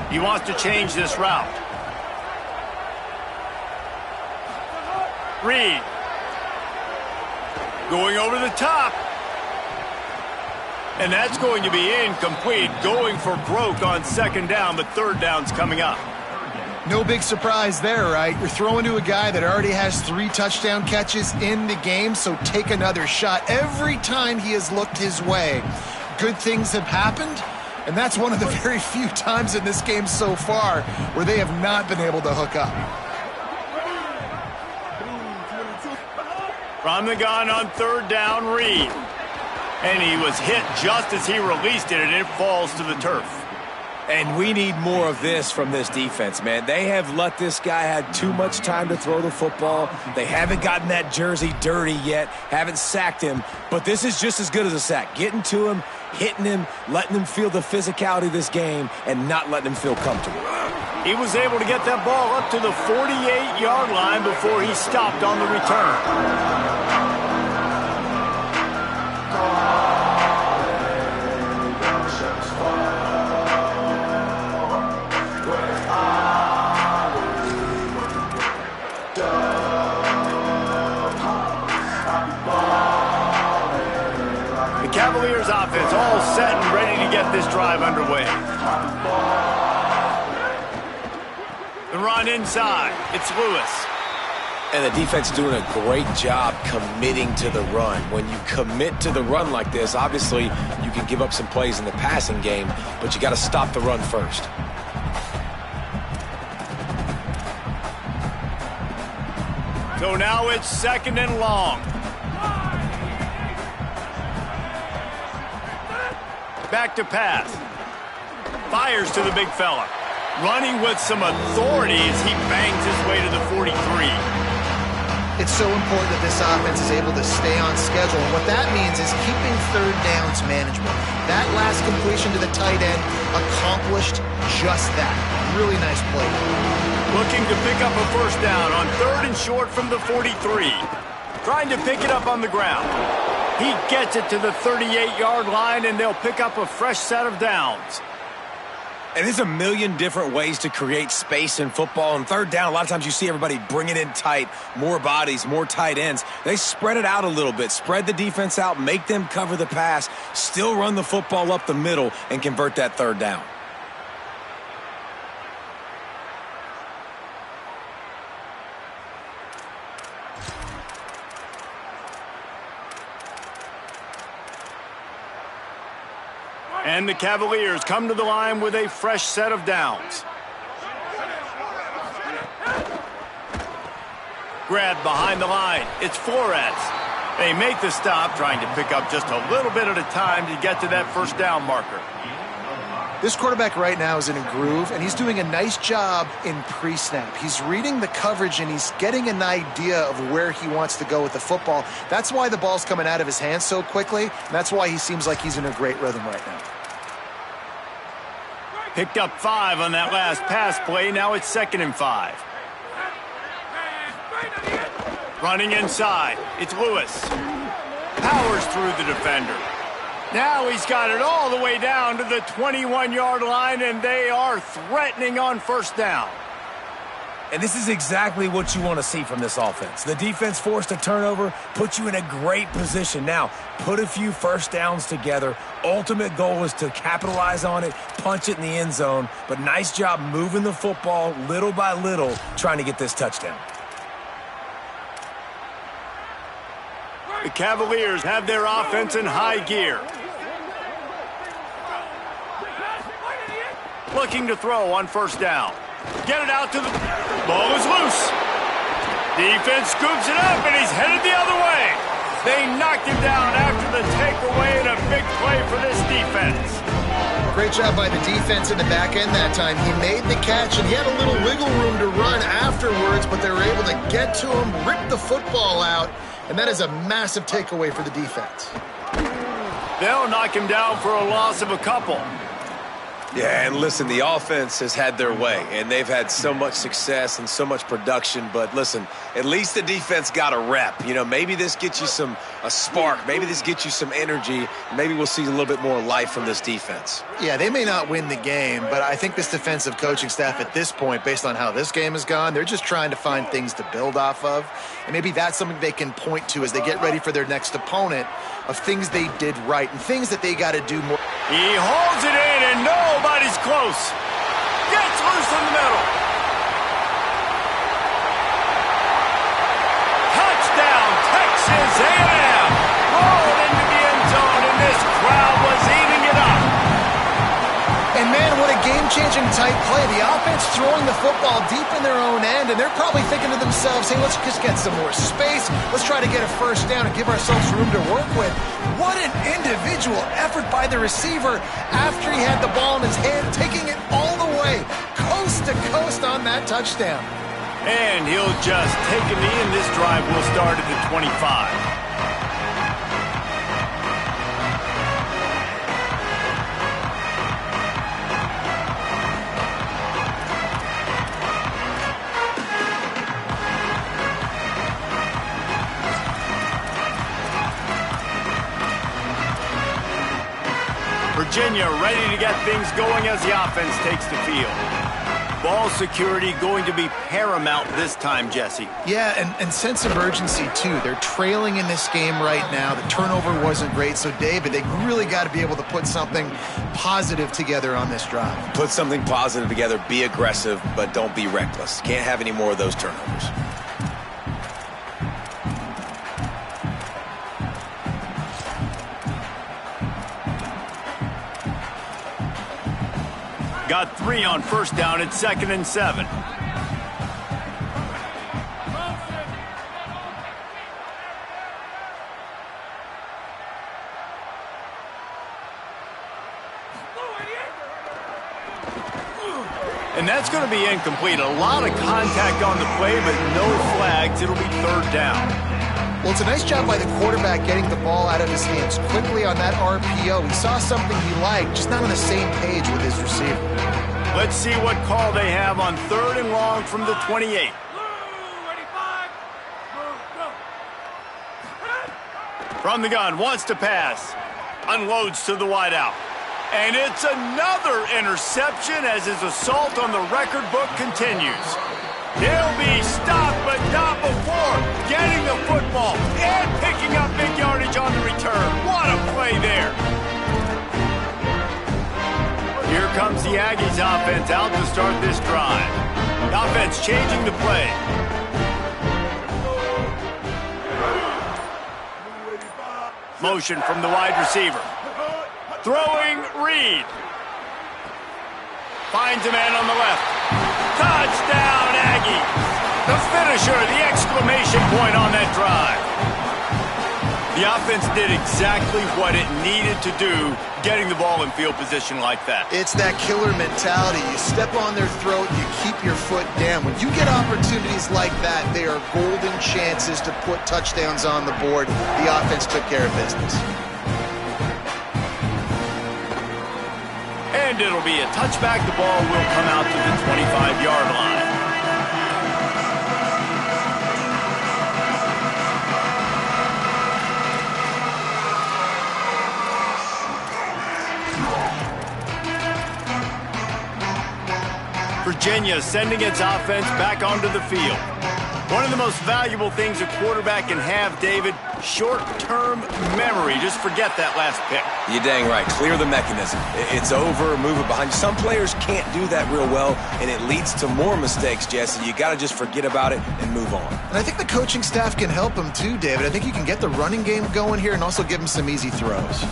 He wants to change this route. Reed. Going over the top. And that's going to be incomplete. Going for broke on second down, but third down's coming up. No big surprise there, right? You're throwing to a guy that already has 3 touchdown catches in the game, so take another shot. Every time he has looked his way, good things have happened, and that's one of the very few times in this game so far where they have not been able to hook up. From the gun on third down, Reed. And he was hit just as he released it, and it falls to the turf. And we need more of this from this defense, man. They have let this guy have too much time to throw the football. They haven't gotten that jersey dirty yet, haven't sacked him. But this is just as good as a sack. Getting to him, hitting him, letting him feel the physicality of this game, and not letting him feel comfortable. He was able to get that ball up to the 48-yard line before he stopped on the return. Cavaliers offense all set and ready to get this drive underway. The run inside. It's Lewis. And the defense doing a great job committing to the run. When you commit to the run like this, obviously you can give up some plays in the passing game, but you got to stop the run first. So now it's second and long. Back to pass. Fires to the big fella. Running with some authority as he bangs his way to the 43. It's so important that this offense is able to stay on schedule. And what that means is keeping third downs manageable. That last completion to the tight end accomplished just that. Really nice play. Looking to pick up a first down on third and short from the 43. Trying to pick it up on the ground. He gets it to the 38-yard line, and they'll pick up a fresh set of downs. And there's a million different ways to create space in football. And third down, a lot of times you see everybody bring it in tight, more bodies, more tight ends. They spread it out a little bit, spread the defense out, make them cover the pass, still run the football up the middle, and convert that third down. And the Cavaliers come to the line with a fresh set of downs. Grabbed behind the line. It's Flores. They make the stop, trying to pick up just a little bit at a time to get to that first down marker. This quarterback right now is in a groove, and he's doing a nice job in pre-snap. He's reading the coverage, and he's getting an idea of where he wants to go with the football. That's why the ball's coming out of his hands so quickly, and that's why he seems like he's in a great rhythm right now. Picked up 5 on that last pass play. Now it's 2nd and 5. Running inside. It's Lewis. Powers through the defender. Now he's got it all the way down to the 21-yard line, and they are threatening on first down. And this is exactly what you want to see from this offense. The defense forced a turnover, put you in a great position. Now, put a few first downs together. Ultimate goal is to capitalize on it, punch it in the end zone. But nice job moving the football little by little, trying to get this touchdown. The Cavaliers have their offense in high gear. Looking to throw on first down. Get it out to the... Ball is loose. Defense scoops it up, and he's headed the other way. They knocked him down after the takeaway, and a big play for this defense. Great job by the defense in the back end that time. He made the catch, and he had a little wiggle room to run afterwards, but they were able to get to him, rip the football out, and that is a massive takeaway for the defense. They'll knock him down for a loss of a couple. Yeah, and listen, the offense has had their way, and they've had so much success and so much production. But listen, at least the defense got a rep. You know, maybe this gets you a spark. Maybe this gets you some energy. Maybe we'll see a little bit more life from this defense. Yeah, they may not win the game, but I think this defensive coaching staff at this point, based on how this game has gone, they're just trying to find things to build off of. And maybe that's something they can point to as they get ready for their next opponent, of things they did right and things that they got to do more. He holds it in, and nobody's close. Gets loose in the middle. Touchdown, Texas A&M. Rolled into the end zone, and this crowd was eating it up. And man, what a game-changing type play. The offense throwing the football deep in their own end, and they're probably thinking to themselves, hey, let's just get some more space. Let's try to get a first down and give ourselves room to work with. What an individual effort by the receiver after he had the ball in his hand, taking it all the way, coast to coast on that touchdown. And he'll just take a knee, and this drive will start at the 25. Virginia ready to get things going as the offense takes the field. Ball security going to be paramount this time, Jesse. Yeah, and sense of urgency, too. They're trailing in this game right now. The turnover wasn't great. So, David, they really got to be able to put something positive together on this drive. Put something positive together, be aggressive, but don't be reckless. Can't have any more of those turnovers. Got 3 on first down at 2nd and 7. And that's going to be incomplete. A lot of contact on the play, but no flags. It'll be 3rd down. Well, it's a nice job by the quarterback getting the ball out of his hands quickly on that RPO. He saw something he liked, just not on the same page with his receiver. Let's see what call they have on 3rd and long from the 28. From the gun, wants to pass. Unloads to the wideout. And it's another interception as his assault on the record book continues. He'll be stopped, but not before getting the football and picking up big yardage on the return. What a play there. Here comes the Aggies offense out to start this drive. The offense changing the play. Motion from the wide receiver. Throwing Reed. Finds a man on the left. Touchdown, Aggies. The finisher, the exclamation point on that drive. The offense did exactly what it needed to do, getting the ball in field position like that. It's that killer mentality. You step on their throat, you keep your foot down. When you get opportunities like that, they are golden chances to put touchdowns on the board. The offense took care of business. And it'll be a touchback. The ball will come out to the 25-yard line. Virginia sending its offense back onto the field. One of the most valuable things a quarterback can have, David, short-term memory. Just forget that last pick. You're dang right. Clear the mechanism. It's over, move it behind you. Some players can't do that real well, and it leads to more mistakes, Jesse. You got to just forget about it and move on. And I think the coaching staff can help him too, David. I think you can get the running game going here and also give him some easy throws.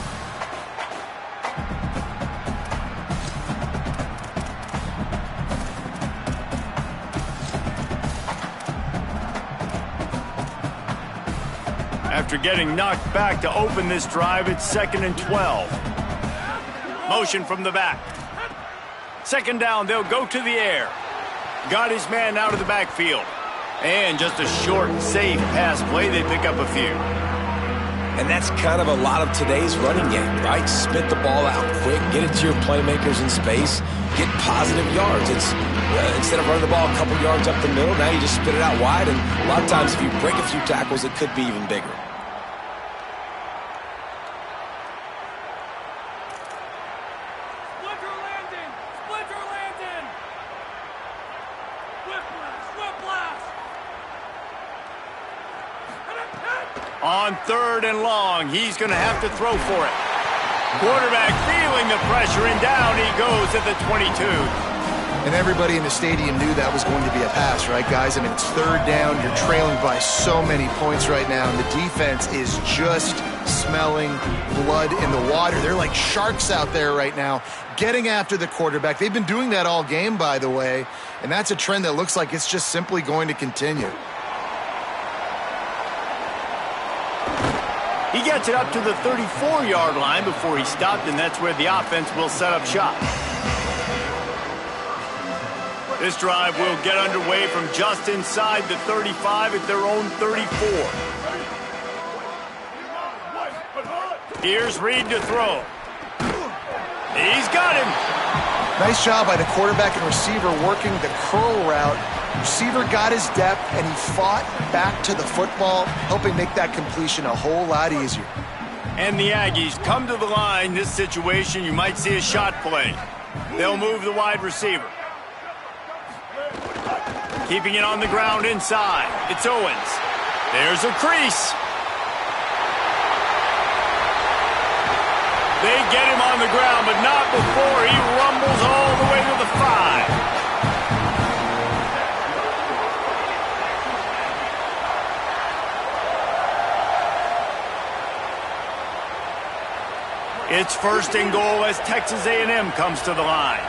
After getting knocked back to open this drive, it's 2nd and 12. Motion from the back. 2nd down, they'll go to the air. Got his man out of the backfield. And just a short, safe pass play, they pick up a few. And that's kind of a lot of today's running game, right? Spit the ball out quick, get it to your playmakers in space, get positive yards. It's instead of running the ball a couple yards up the middle, now you just spit it out wide, and a lot of times if you break a few tackles, it could be even bigger. On 3rd and long, he's going to have to throw for it. Quarterback feeling the pressure, and down he goes at the 22. And everybody in the stadium knew that was going to be a pass, right, guys? I mean, it's 3rd down. You're trailing by so many points right now, and the defense is just smelling blood in the water. They're like sharks out there right now, getting after the quarterback. They've been doing that all game, by the way, and that's a trend that looks like it's just simply going to continue. He gets it up to the 34-yard line before he stopped, and that's where the offense will set up shop. This drive will get underway from just inside the 35 at their own 34. Here's Reed to throw. He's got him. Nice job by the quarterback and receiver working the curl route. Receiver got his depth, and he fought back to the football, helping make that completion a whole lot easier. And the Aggies come to the line. This situation, you might see a shot play. They'll move the wide receiver. Keeping it on the ground inside. It's Owens. There's a crease. They get him on the ground, but not before he rumbles all the way to the 5. It's 1st and goal as Texas A&M comes to the line.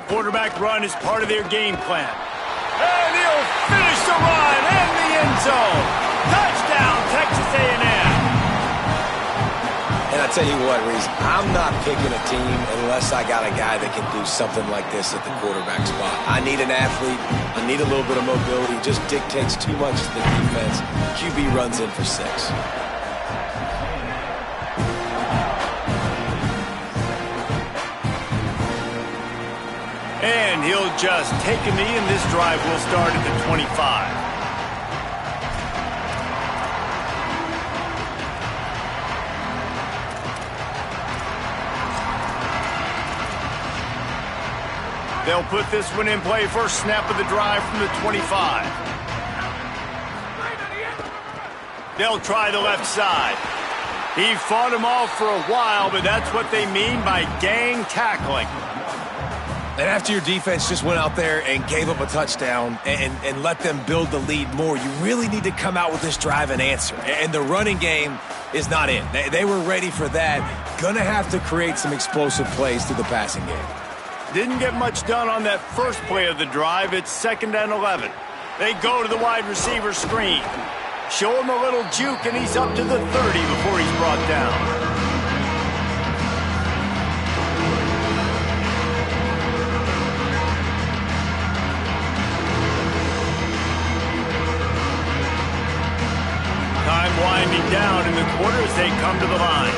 Quarterback run is part of their game plan. And he'll finish the run in the end zone. Touchdown, Texas A&M. And I tell you what, Reese, I'm not picking a team unless I got a guy that can do something like this at the quarterback spot. I need an athlete. I need a little bit of mobility. Just dictates too much to the defense. QB runs in for 6. And he'll just take a knee, and this drive will start at the 25. They'll put this one in play. First snap of the drive from the 25. They'll try the left side. He fought him off for a while, but that's what they mean by gang tackling. And after your defense just went out there and gave up a touchdown and let them build the lead more, you really need to come out with this drive and answer. And the running game is not in. They were ready for that. Gonna have to create some explosive plays through the passing game. Didn't get much done on that first play of the drive. It's 2nd and 11. They go to the wide receiver screen. Show him a little juke, and he's up to the 30 before he's brought down. Time winding down in the quarter as they come to the line.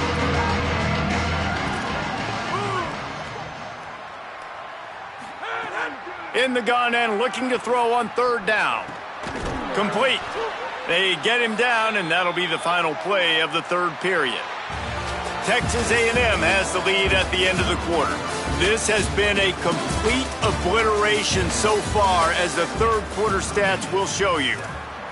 In the gun and looking to throw on 3rd down. Complete. They get him down, and that'll be the final play of the 3rd period. Texas A&M has the lead at the end of the quarter. This has been a complete obliteration so far, as the 3rd quarter stats will show you.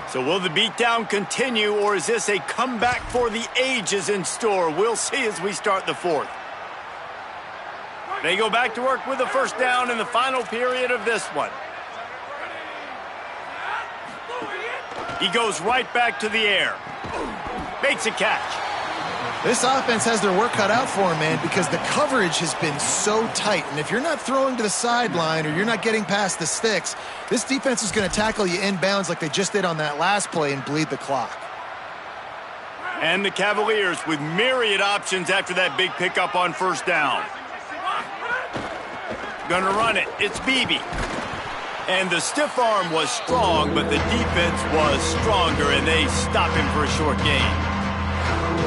So will the beatdown continue, or is this a comeback for the ages in store? We'll see as we start the 4th. They go back to work with a 1st down in the final period of this one. He goes right back to the air. Makes a catch. This offense has their work cut out for them, man, because the coverage has been so tight. And if you're not throwing to the sideline or you're not getting past the sticks, this defense is going to tackle you inbounds like they just did on that last play and bleed the clock. And the Cavaliers with myriad options after that big pickup on 1st down. Gonna run it. It's Beebe. And the stiff arm was strong, but the defense was stronger, and they stop him for a short gain.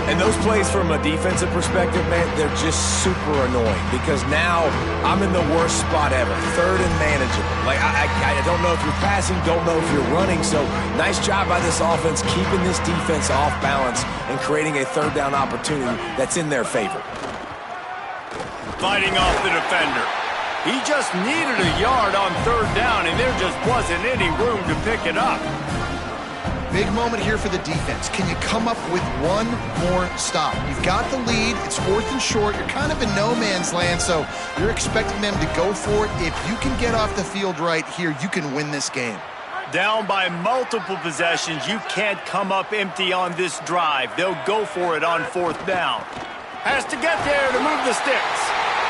And those plays from a defensive perspective, man, they're just super annoying because now I'm in the worst spot ever, 3rd and manageable. Like, I don't know if you're passing, don't know if you're running, so nice job by this offense keeping this defense off balance and creating a 3rd down opportunity that's in their favor. Fighting off the defender. He just needed a yard on 3rd down, and there just wasn't any room to pick it up. Big moment here for the defense. Can you come up with one more stop? You've got the lead. It's 4th and short. You're kind of in no man's land, so you're expecting them to go for it. If you can get off the field right here, you can win this game. Down by multiple possessions, you can't come up empty on this drive. They'll go for it on 4th down. Has to get there to move the sticks.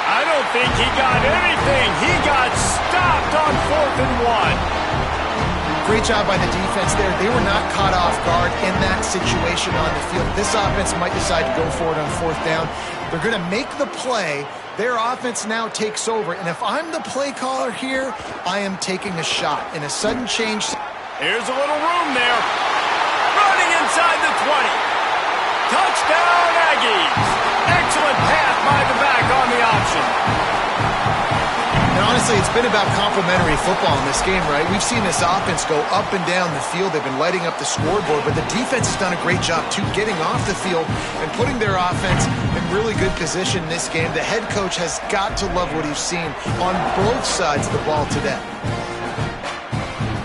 I don't think he got anything. He got stopped on 4th and 1. Great job by the defense there. They were not caught off guard in that situation on the field. This offense might decide to go for it on 4th down. They're going to make the play. Their offense now takes over. And if I'm the play caller here, I am taking a shot. In a sudden change. Here's a little room there. Running inside the 20. Touchdown, Aggies. Excellent pass by the back on the option. And honestly, it's been about complementary football in this game, right? We've seen this offense go up and down the field. They've been lighting up the scoreboard, but the defense has done a great job, too, getting off the field and putting their offense in really good position in this game. The head coach has got to love what he's seen on both sides of the ball today.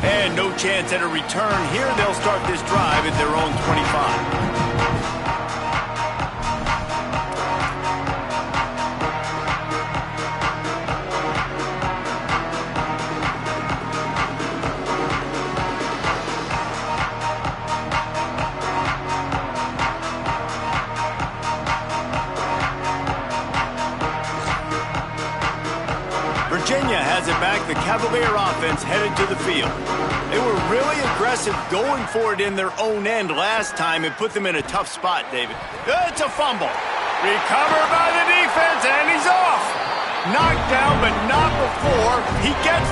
And no chance at a return here. They'll start this drive at their own 25. Virginia has it back. The Cavalier offense headed to the field. They were really aggressive going for it in their own end last time and put them in a tough spot, David. It's a fumble. Recovered by the defense, and he's off. Knocked down, but not before he gets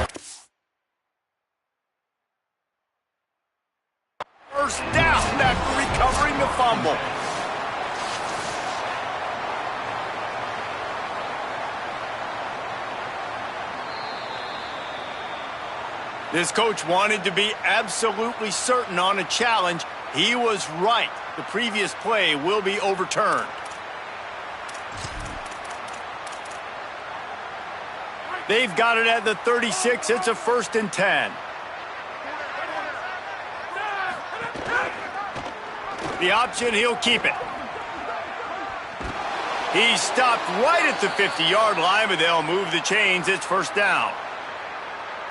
first down after recovering the fumble. This coach wanted to be absolutely certain on a challenge. He was right. The previous play will be overturned. They've got it at the 36. It's a 1st and 10. The option, he'll keep it. He stopped right at the 50-yard line, but they'll move the chains. It's first down.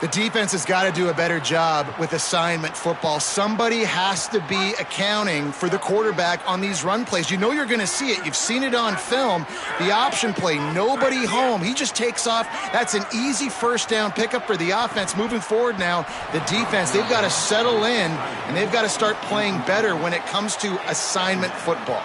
The defense has got to do a better job with assignment football. Somebody has to be accounting for the quarterback on these run plays. You know you're going to see it. You've seen it on film. The option play, nobody home. He just takes off. That's an easy first down pickup for the offense. Moving forward now, the defense, they've got to settle in, and they've got to start playing better when it comes to assignment football.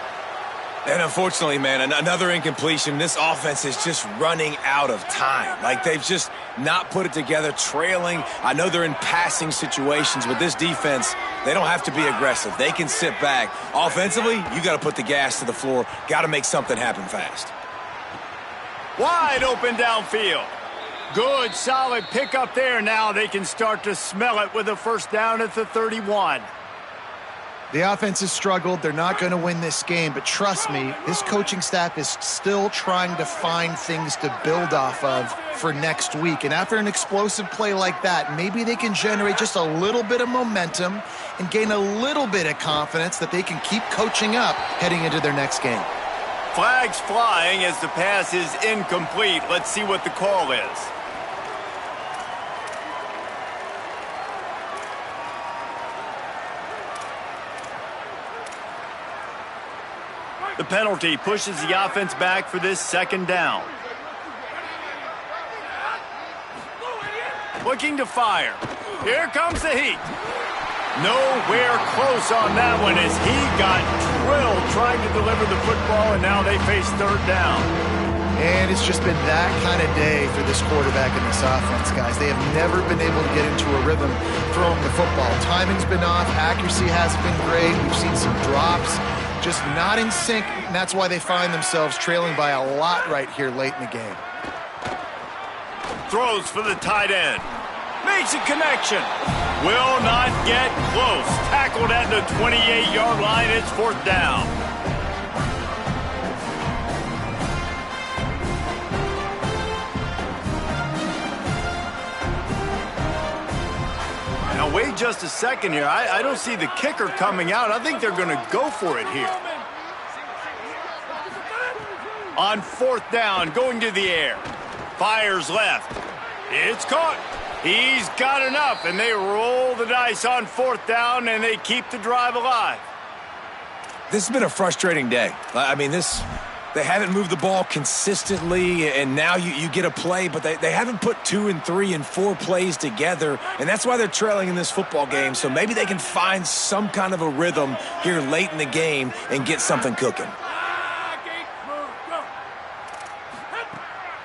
And unfortunately, man, another incompletion. This offense is just running out of time. Like, they've just not put it together, trailing. I know they're in passing situations, but this defense, they don't have to be aggressive. They can sit back. Offensively, you got to put the gas to the floor. Got to make something happen fast. Wide open downfield. Good, solid pickup there. Now they can start to smell it with a first down at the 31. The offense has struggled. They're not going to win this game, but trust me, this coaching staff is still trying to find things to build off of for next week. And after an explosive play like that, maybe they can generate just a little bit of momentum and gain a little bit of confidence that they can keep coaching up heading into their next game. Flags flying as the pass is incomplete. Let's see what the call is. The penalty pushes the offense back for this second down. Looking to fire. Here comes the heat. Nowhere close on that one as he got drilled trying to deliver the football, and now they face third down. And it's just been that kind of day for this quarterback and this offense, guys. They have never been able to get into a rhythm throwing the football. Timing's been off. Accuracy hasn't been great. We've seen some drops. Just not in sync, and that's why they find themselves trailing by a lot right here late in the game. Throws for the tight end. Makes a connection. Will not get close. Tackled at the 28-yard line. It's fourth down. Now, wait just a second here. I don't see the kicker coming out. I think they're going to go for it here. On fourth down, going to the air. Fires left. It's caught. He's got enough, and they roll the dice on fourth down, and they keep the drive alive. This has been a frustrating day. I mean, they haven't moved the ball consistently, and now you get a play, but they haven't put 2 and 3 and 4 plays together, and that's why they're trailing in this football game. So maybe they can find some kind of a rhythm here late in the game and get something cooking.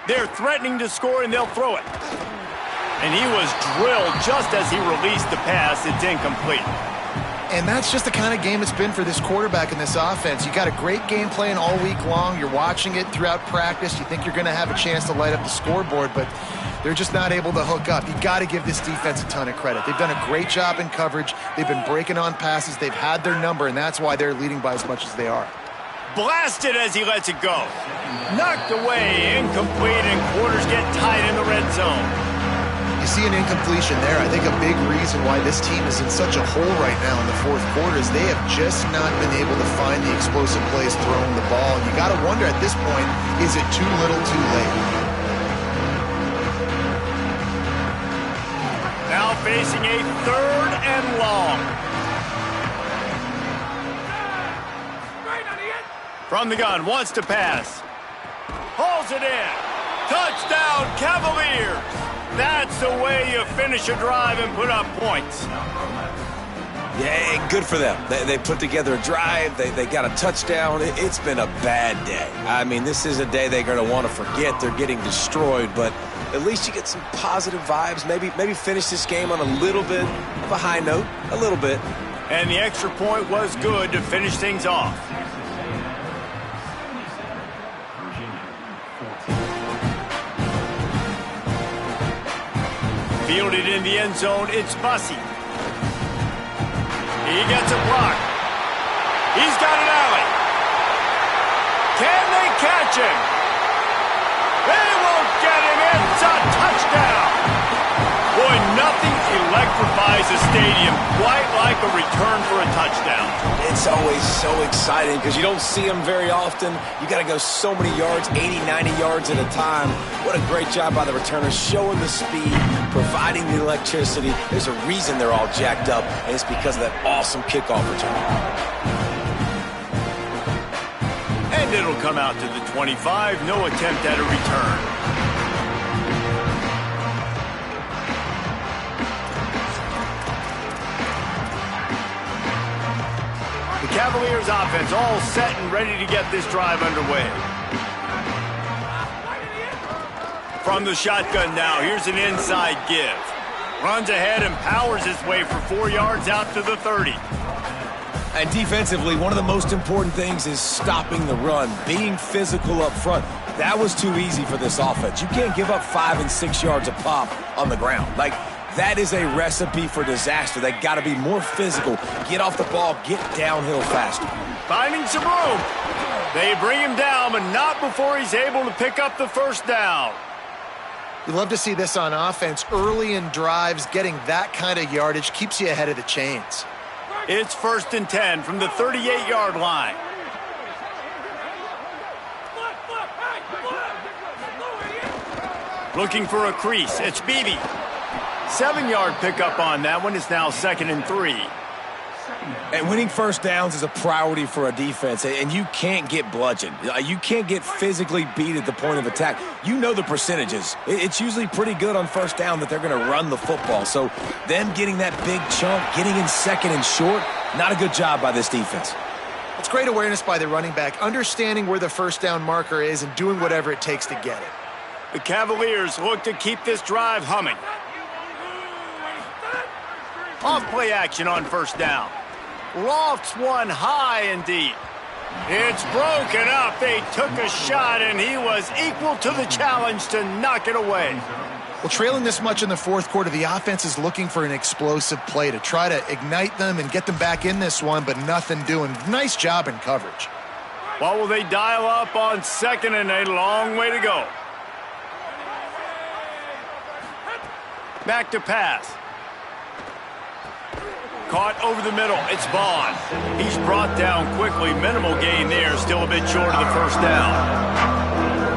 They're threatening to score, and they'll throw it. And he was drilled just as he released the pass. It's incomplete. And that's just the kind of game it's been for this quarterback and this offense. You got a great game plan all week long. You're watching it throughout practice. You think you're going to have a chance to light up the scoreboard, but they're just not able to hook up. You got to give this defense a ton of credit. They've done a great job in coverage. They've been breaking on passes. They've had their number, and that's why they're leading by as much as they are. Blasted as he lets it go. Knocked away, incomplete, and quarters get tight in the red zone. You see an incompletion there. I think a big reason why this team is in such a hole right now in the fourth quarter is they have just not been able to find the explosive plays throwing the ball. And you got to wonder at this point, is it too little too late? Now facing a third and long. From the gun, wants to pass. Hauls it in. Touchdown, Cavaliers. That's the way you finish a drive and put up points. Yeah, good for them. They put together a drive. They got a touchdown. It's been a bad day. I mean, this is a day they're going to want to forget. They're getting destroyed, but at least you get some positive vibes. Maybe finish this game on a little bit of a high note, a little bit. And the extra point was good to finish things off. Fielded in the end zone, it's Bussey. He gets a block. He's got an alley. Can they catch him? They won't get him. It's a touchdown. Boy, nothing electrifies a stadium quite like a return for a touchdown. It's It's always so exciting because you don't see them very often. You got to go so many yards, 80, 90 yards at a time. What a great job by the returners, showing the speed, providing the electricity. There's a reason they're all jacked up, and it's because of that awesome kickoff return. And it'll come out to the 25. No attempt at a return. The Cavaliers offense all set and ready to get this drive underway. From the shotgun now, here's an inside give. Runs ahead and powers his way for 4 yards out to the 30. And defensively, one of the most important things is stopping the run, being physical up front. That was too easy for this offense. You can't give up 5 and 6 yards a pop on the ground. That is a recipe for disaster. They got to be more physical, get off the ball, get downhill faster. Finding some room. They bring him down, but not before he's able to pick up the first down. You love to see this on offense. Early in drives, getting that kind of yardage keeps you ahead of the chains. It's 1st and 10 from the 38-yard line. Looking for a crease. It's Beebe. 7-yard pickup on that one. It's now 2nd and 3. And winning first downs is a priority for a defense, and you can't get bludgeoned. You can't get physically beat at the point of attack. You know the percentages. It's usually pretty good on first down that they're going to run the football. So them getting that big chunk, getting in 2nd and short, not a good job by this defense. It's great awareness by the running back, understanding where the first down marker is and doing whatever it takes to get it. The Cavaliers look to keep this drive humming. Off play action on first down. Lofts one high and deep. It's broken up. They took a shot, and he was equal to the challenge to knock it away. Well, trailing this much in the fourth quarter, the offense is looking for an explosive play to try to ignite them and get them back in this one, but nothing doing. Nice job in coverage. What will they dial up on 2nd and a long way to go? Back to pass. Caught over the middle. It's Vaughn. He's brought down quickly. Minimal gain there. Still a bit short of the first down.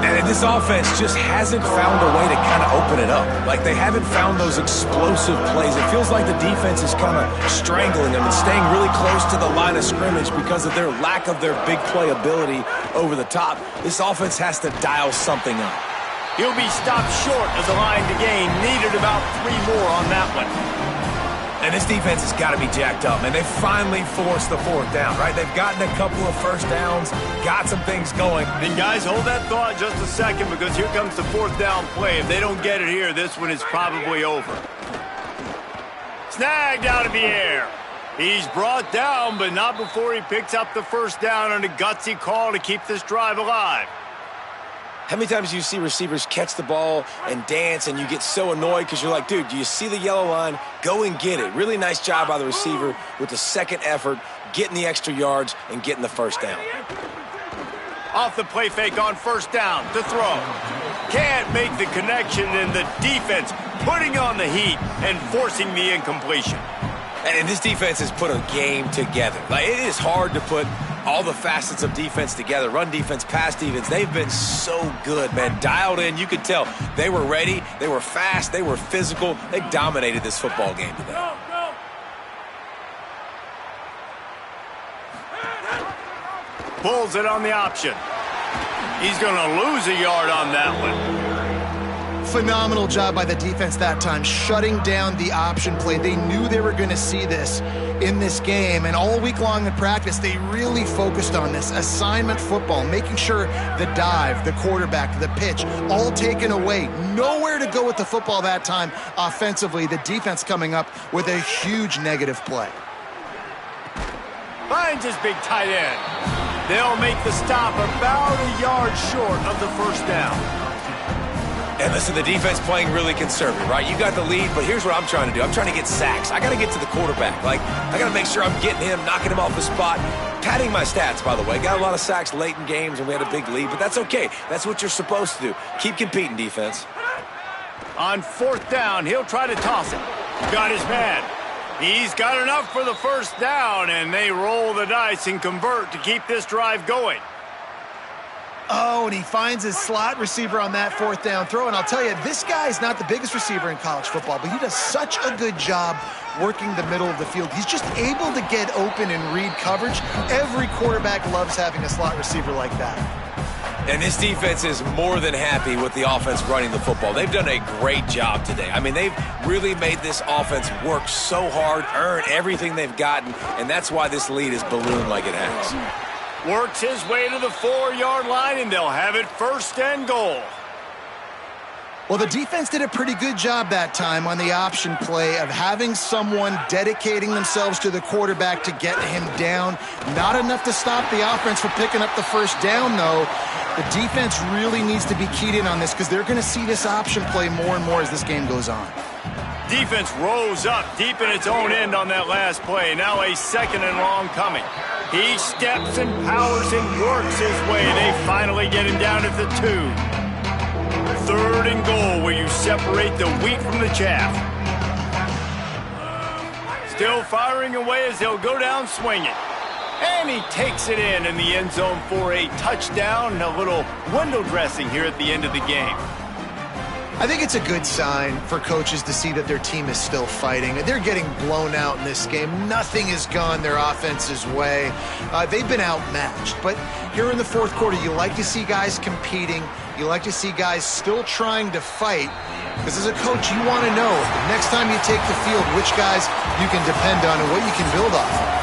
And this offense just hasn't found a way to kind of open it up. They haven't found those explosive plays. It feels like the defense is kind of strangling them and staying really close to the line of scrimmage because of their lack of their big play ability over the top. This offense has to dial something up. He'll be stopped short of the line to gain. Needed about 3 more on that one. And this defense has got to be jacked up, and they finally forced the 4th down, right? They've gotten a couple of first downs, got some things going. And guys, hold that thought just a second, because here comes the 4th down play. If they don't get it here, this one is probably over. Snagged out of the air. He's brought down, but not before he picks up the first down on a gutsy call to keep this drive alive. How many times do you see receivers catch the ball and dance and you get so annoyed because you're like, dude, do you see the yellow line? Go and get it. Really nice job by the receiver with the second effort, getting the extra yards and getting the first down. Off the play fake on first down to throw. Can't make the connection, and the defense putting on the heat and forcing the incompletion. And this defense has put a game together. It is hard to put all the facets of defense together. Run defense, pass defense. They've been so good, man. Dialed in. You could tell they were ready. They were fast. They were physical. They dominated this football game today. Pulls it on the option. He's going to lose a yard on that one. Phenomenal job by the defense that time, shutting down the option play. They knew they were going to see this in this game, and all week long in practice, they really focused on this assignment football, making sure the dive, the quarterback, the pitch, all taken away. Nowhere to go with the football that time offensively. The defense coming up with a huge negative play. Finds his big tight end. They'll make the stop about a yard short of the first down. And listen, the defense playing really conservative, right? You got the lead, but here's what I'm trying to do. I'm trying to get sacks. I got to get to the quarterback. I got to make sure I'm getting him, knocking him off the spot. Padding my stats, by the way. Got a lot of sacks late in games, and we had a big lead, but that's okay. That's what you're supposed to do. Keep competing, defense. On fourth down, he'll try to toss it. Got his man. He's got enough for the first down, and they roll the dice and convert to keep this drive going. Oh, and he finds his slot receiver on that fourth down throw. And I'll tell you, this guy's not the biggest receiver in college football, but he does such a good job working the middle of the field. He's just able to get open and read coverage. Every quarterback loves having a slot receiver like that. And this defense is more than happy with the offense running the football. They've done a great job today. I mean, they've really made this offense work so hard, earn everything they've gotten, and that's why this lead is ballooned like it has. Works his way to the 4-yard line, and they'll have it first and goal. Well, the defense did a pretty good job that time on the option play of having someone dedicating themselves to the quarterback to get him down. Not enough to stop the offense from picking up the first down, though. The defense really needs to be keyed in on this because they're going to see this option play more and more as this game goes on. Defense rose up deep in its own end on that last play. Now a second and long coming. He steps and powers and works his way. They finally get him down at the 2. Third and goal where you separate the wheat from the chaff. Still firing away as they'll go down swinging. And he takes it in the end zone for a touchdown. A little window dressing here at the end of the game. I think it's a good sign for coaches to see that their team is still fighting. They're getting blown out in this game. Nothing has gone their offense's way. They've been outmatched. But here in the fourth quarter, you like to see guys competing. You like to see guys still trying to fight. Because as a coach, you want to know next time you take the field which guys you can depend on and what you can build off.